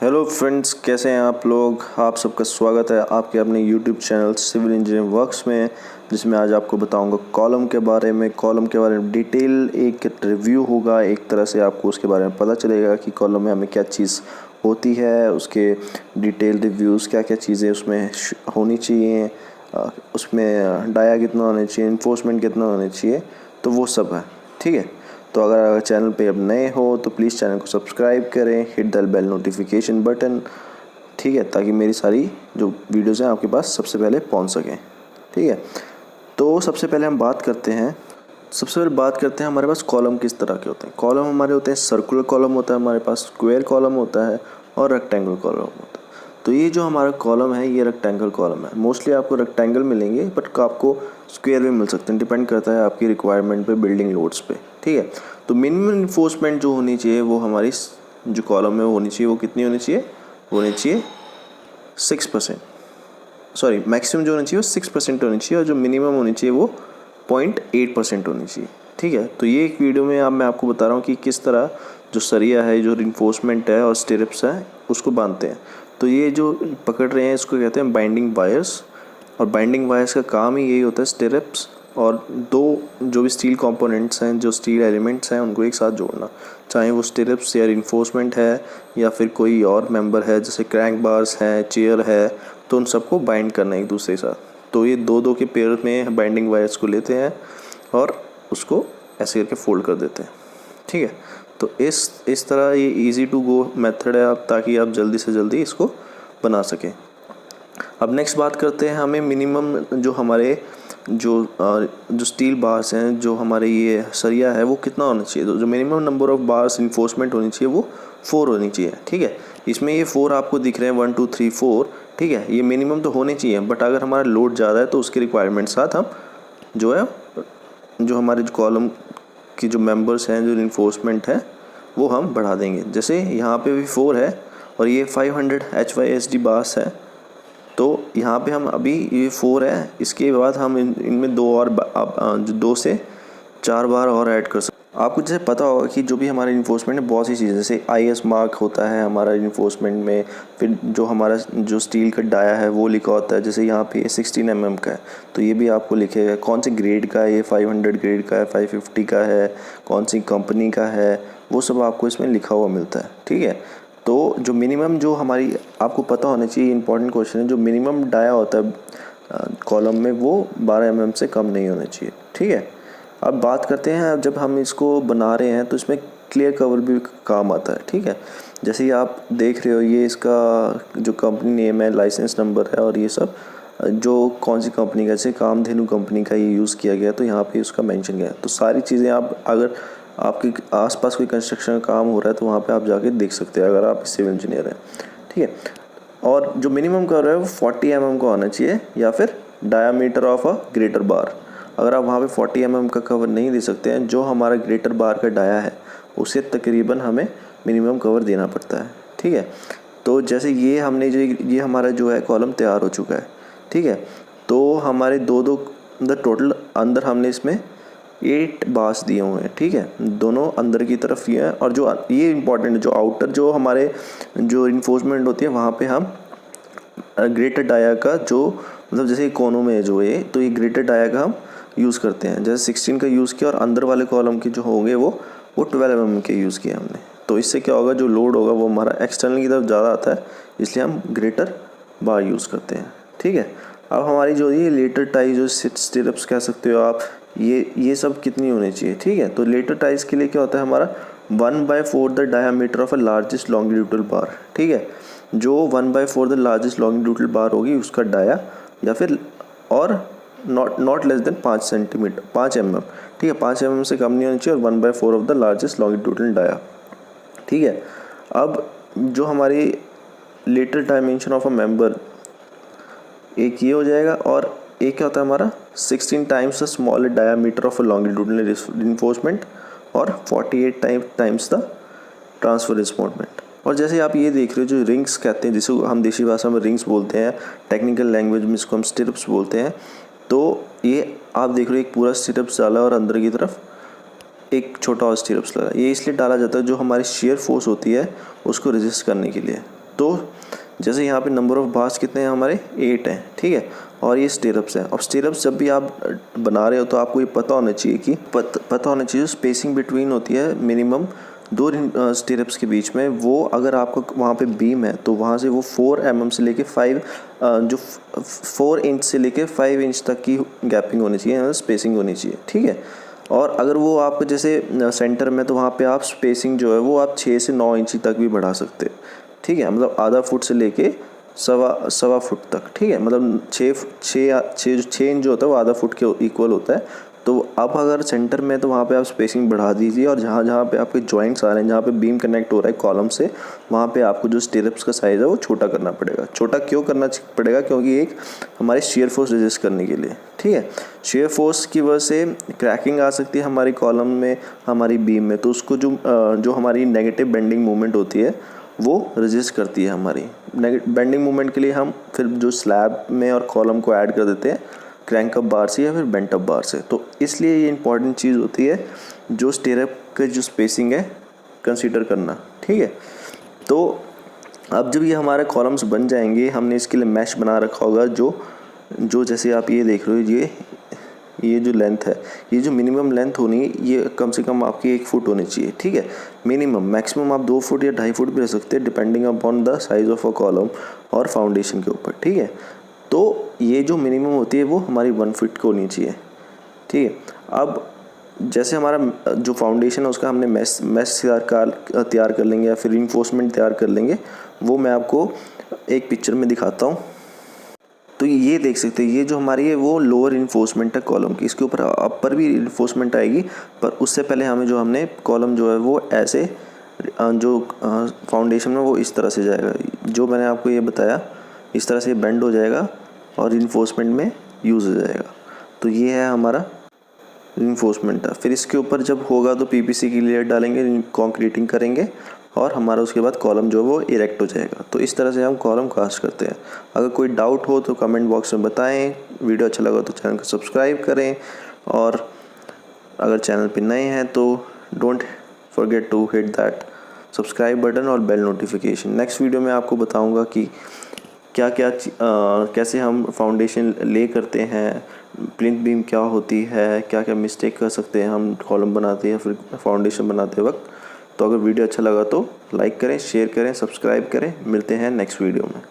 Hello friends, कैसे हैं आप लोग। आप सबका स्वागत है आपके अपने YouTube channel civil engineering works में, जिसमें आज आपको बताऊंगा कॉलम के बारे में डिटेल एक रिव्यू होगा। एक तरह से आपको उसके बारे में पता चलेगा कि कॉलम में हमें क्या चीज़ होती है, उसके डिटेल रिव्यूज़ क्या क्या चीज़ें उसमें होनी चाहिए, उसमें डाया कितना होना चाहिए, इन्फोर्समेंट कितना होना चाहिए, तो वो सब है। ठीक है, तो अगर चैनल पे अब नए हो तो प्लीज़ चैनल को सब्सक्राइब करें, hit the bell notification button, ठीक है, ताकि मेरी सारी जो वीडियोज़ हैं आपके पास सबसे पहले पहुंच सकें। ठीक है, तो सबसे पहले बात करते हैं हमारे पास कॉलम किस तरह के होते हैं। कॉलम हमारे होते हैं सर्कुलर कॉलम होता है हमारे पास, स्क्वायर कॉलम होता है और रेक्टेंगल कॉलम होता है। तो ये जो हमारा कॉलम है ये रेक्टेंगल कॉलम है। मोस्टली आपको रेक्टेंगल मिलेंगे, बट आपको स्क्वायर भी मिल सकते हैं, डिपेंड करता है आपकी रिक्वायरमेंट पे, बिल्डिंग लोड्स पे। ठीक है, तो मिनिमम इन्फोर्समेंट जो होनी चाहिए वो हमारी जो कॉलम में होनी चाहिए, वो कितनी होनी चाहिए 6%। सॉरी, मैक्सिमम जो होनी चाहिए वो 6% होनी चाहिए, और जो मिनिमम होनी चाहिए वो 0.8% होनी चाहिए। ठीक है, तो ये एक वीडियो में मैं आपको बता रहा हूँ कि किस तरह जो सरिया है, जो रिन्फोर्समेंट है और स्टिरप्स है, उसको बांधते हैं। तो ये जो पकड़ रहे हैं इसको कहते हैं बाइंडिंग वायर्स, और बाइंडिंग वायर्स का काम ही यही होता है स्टिरप्स और दो जो भी स्टील कंपोनेंट्स हैं, जो स्टील एलिमेंट्स हैं, उनको एक साथ जोड़ना। चाहे वो स्टिरप्स या रिन्फोर्समेंट है या फिर कोई और मेंबर है, जैसे क्रैंक बार्स हैं, चेयर है, तो उन सबको बाइंड करना एक दूसरे के साथ। तो ये दो के पेयर में बाइंडिंग वायर्स को लेते हैं और उसको ऐसे करके फोल्ड कर देते हैं। ठीक है, तो इस तरह ये इजी टू गो मेथड है, आप ताकि आप जल्दी से जल्दी इसको बना सकें। अब नेक्स्ट बात करते हैं हमें मिनिमम जो हमारे जो स्टील बार्स हैं, जो हमारे ये सरिया है, वो कितना होना चाहिए। तो जो minimum number of bars enforcement होनी चाहिए वो 4 होनी चाहिए। ठीक है, इसमें ये 4 आपको दिख रहे हैं, 1 2 3 4। ठीक है, ये मिनिमम तो होने चाहिए, बट अगर हमारा लोड ज़्यादा है तो उसके रिक्वायरमेंट साथ हम जो हमारे जो कॉलम की जो मेंबर्स हैं, जो इन्फोर्समेंट है, वो हम बढ़ा देंगे। जैसे यहाँ पे भी 4 है और ये 500 HYSD बार्स है, तो यहाँ पे हम अभी ये 4 है, इसके बाद हम इनमें 2 और जो 2 से 4 बार और ऐड कर सकते। आपको जैसे पता होगा कि जो भी हमारे इन्फोर्समेंट में बहुत सी चीज़ें, जैसे IS मार्क होता है हमारा इन्फोर्समेंट में, फिर जो हमारा जो स्टील का डाया है वो लिखा होता है। जैसे यहाँ पे 16 mm का है, तो ये भी आपको लिखेगा कौन से ग्रेड का है, ये 500 ग्रेड का है, 550 का है, कौन सी कंपनी का है, वो सब आपको इसमें लिखा हुआ मिलता है। ठीक है, तो जो मिनिमम जो हमारी आपको पता होना चाहिए, इंपॉर्टेंट क्वेश्चन है, जो मिनिमम डाया होता है कॉलम में वो 12 mm से कम नहीं होना चाहिए। ठीक है, अब बात करते हैं, जब हम इसको बना रहे हैं तो इसमें क्लियर कवर भी काम आता है। ठीक है, जैसे ये आप देख रहे हो, ये इसका जो कंपनी नेम है, लाइसेंस नंबर है, और ये सब जो कौन सी कंपनी का, जैसे कामधेनु कंपनी का ये यूज़ किया गया, तो यहाँ पे उसका मेंशन किया है। तो सारी चीज़ें आप अगर आपके आसपास कोई कंस्ट्रक्शन का काम हो रहा है तो वहाँ पे आप जाके देख सकते हैं, अगर आप सिविल इंजीनियर हैं। ठीक है, और जो मिनिमम कवर है वो 40 mm का होना चाहिए, या फिर डायामीटर ऑफ अ ग्रेटर बार। अगर आप वहाँ पे 40 mm का कवर नहीं दे सकते हैं, जो हमारा ग्रेटर बार का डाया है उसे तकरीबन हमें मिनिमम कवर देना पड़ता है। ठीक है, तो जैसे ये हमने ये हमारा जो है कॉलम तैयार हो चुका है। ठीक है, तो हमारे दो टोटल अंदर हमने इसमें 8 बार्स दिए हुए हैं। ठीक है, दोनों अंदर की तरफ ये हैं, और जो ये इंपॉर्टेंट है, जो आउटर जो हमारे जो इन्फोर्समेंट होती है वहाँ पे हम ग्रेटर डाया का जो मतलब जैसे कोनों में जो है, तो ये ग्रेटर डाया का हम यूज़ करते हैं। जैसे 16 का यूज़ किया, और अंदर वाले कॉलम के जो होंगे वो 12 mm के यूज़ किए हमने। तो इससे क्या होगा, जो लोड होगा वो हमारा एक्सटर्नल की तरफ ज़्यादा आता है, इसलिए हम ग्रेटर बार यूज़ करते हैं। ठीक है, अब हमारी जो ये लेटर टाई, जो स्टिरप्स कह सकते हो आप, ये सब कितनी होनी चाहिए। ठीक है, तो लेटर टाइज के लिए क्या होता है हमारा 1/4 the diameter of a largest longitudinal bar. ठीक है, जो 1/4 द लार्जेस्ट लॉन्गिट्यूडल बार होगी उसका डाया, या फिर और not less than 5 centimetre 5 mm। ठीक है, 5 mm से कम नहीं होनी चाहिए, और 1/4 of the largest longitudinal dia. ठीक है, अब जो हमारी lateral dimension of a member, एक ये हो जाएगा, और एक क्या होता है हमारा 16 times the smaller diameter of a longitudinal reinforcement, और 48 टाइम्स द ट्रांसफर रिइंफोर्समेंट। और जैसे आप ये देख रहे हो, जो रिंग्स कहते हैं, जिसको हम देसी भाषा में रिंग्स बोलते हैं, टेक्निकल लैंग्वेज में इसको हम स्टिरप्स बोलते हैं। तो ये आप देख रहे हो, एक पूरा स्टिरप्स डाला और अंदर की तरफ एक छोटा और स्टिरप्स लगा। ये इसलिए डाला जाता है जो हमारी शेयर फोर्स होती है उसको रेजिस्ट करने के लिए। तो जैसे यहाँ पे नंबर ऑफ़ बार्स कितने हैं हमारे 8 हैं, ठीक है। और ये स्टिरअप्स हैं। अब स्टिरअप्स जब भी आप बना रहे हो तो आपको ये पता होना चाहिए कि पता होना चाहिए स्पेसिंग बिटवीन होती है मिनिमम 2 स्टिरअप्स के बीच में। वो अगर आपको वहाँ पे बीम है तो वहाँ से वो 4 mm से लेके 5 जो 4 इंच से लेके 5 इंच तक की गैपिंग होनी चाहिए, स्पेसिंग होनी चाहिए, ठीक है। और अगर वो आपको जैसे सेंटर में तो वहाँ पे आप स्पेसिंग जो है वो आप 6 से 9 इंच तक भी बढ़ा सकते हैं, ठीक है। मतलब आधा फुट से लेके सवा फुट तक, ठीक है। मतलब 6 इंच जो होता है वो आधा फुट के इक्वल होता है। तो आप अगर सेंटर में तो वहाँ पे आप स्पेसिंग बढ़ा दीजिए, और जहाँ जहाँ पे आपके जॉइंट्स आ रहे हैं, जहाँ पे बीम कनेक्ट हो रहा है कॉलम से, वहाँ पे आपको जो स्टिरअप्स का साइज़ है वो छोटा करना पड़ेगा। छोटा क्यों करना पड़ेगा? क्योंकि एक हमारे शियर फोर्स रेजिस्ट करने के लिए, ठीक है। शियर फोर्स की वजह से क्रैकिंग आ सकती है हमारी कॉलम में, हमारी बीम में, तो उसको जो हमारी नेगेटिव बेंडिंग मूवमेंट होती है वो रेजिस्ट करती है हमारी। बेंडिंग मूवमेंट के लिए हम फिर जो स्लैब में और कॉलम को ऐड कर देते हैं क्रैंक अप बार से या फिर बेंट अप बार से। तो इसलिए ये इंपॉर्टेंट चीज़ होती है जो स्टिरअप का जो स्पेसिंग है कंसीडर करना, ठीक है। तो अब जब ये हमारे कॉलम्स बन जाएंगे, हमने इसके लिए मैश बना रखा होगा जो जैसे आप ये देख रहे हो, ये जो लेंथ है, ये जो मिनिमम लेंथ होनी है ये कम से कम आपकी 1 फुट होनी चाहिए, ठीक है। मिनिमम, मैक्सिमम आप 2 फुट या 2.5 फुट भी रह सकते हैं depending upon the size of a column और फाउंडेशन के ऊपर, ठीक है। तो ये जो मिनिमम होती है वो हमारी 1 फुट को होनी चाहिए, ठीक है। अब जैसे हमारा जो फाउंडेशन है उसका हमने मैश तैयार कर लेंगे या फिर रिइंफोर्समेंट तैयार कर लेंगे, वो मैं आपको एक पिक्चर में दिखाता हूँ। तो ये देख सकते हैं, ये जो हमारी है वो लोअर इन्फोर्समेंट है कॉलम की, इसके ऊपर अपर भी इन्फोर्समेंट आएगी, पर उससे पहले हमने कॉलम जो है वो ऐसे जो फाउंडेशन में वो इस तरह से जाएगा, जो मैंने आपको ये बताया, इस तरह से बेंड हो जाएगा और इन्फोर्समेंट में यूज़ हो जाएगा। तो ये है हमारा इन्फोर्समेंट है। फिर इसके ऊपर जब होगा तो पीपीसी की लेयर डालेंगे, कंक्रीटिंग करेंगे, और हमारा उसके बाद कॉलम जो है वो इरेक्ट हो जाएगा। तो इस तरह से हम कॉलम कास्ट करते हैं। अगर कोई डाउट हो तो कमेंट बॉक्स में बताएं। वीडियो अच्छा लगा तो चैनल को सब्सक्राइब करें, और अगर चैनल पे नए हैं तो don't forget to hit that subscribe button और बेल नोटिफिकेशन। नेक्स्ट वीडियो में आपको बताऊंगा कि कैसे हम फाउंडेशन ले करते हैं, प्लिंथ बीम क्या होती है, क्या क्या मिस्टेक कर सकते हैं हम कॉलम बनाते या फिर फाउंडेशन बनाते वक्त। तो अगर वीडियो अच्छा लगा तो लाइक करें, शेयर करें, सब्सक्राइब करें। मिलते हैं नेक्स्ट वीडियो में।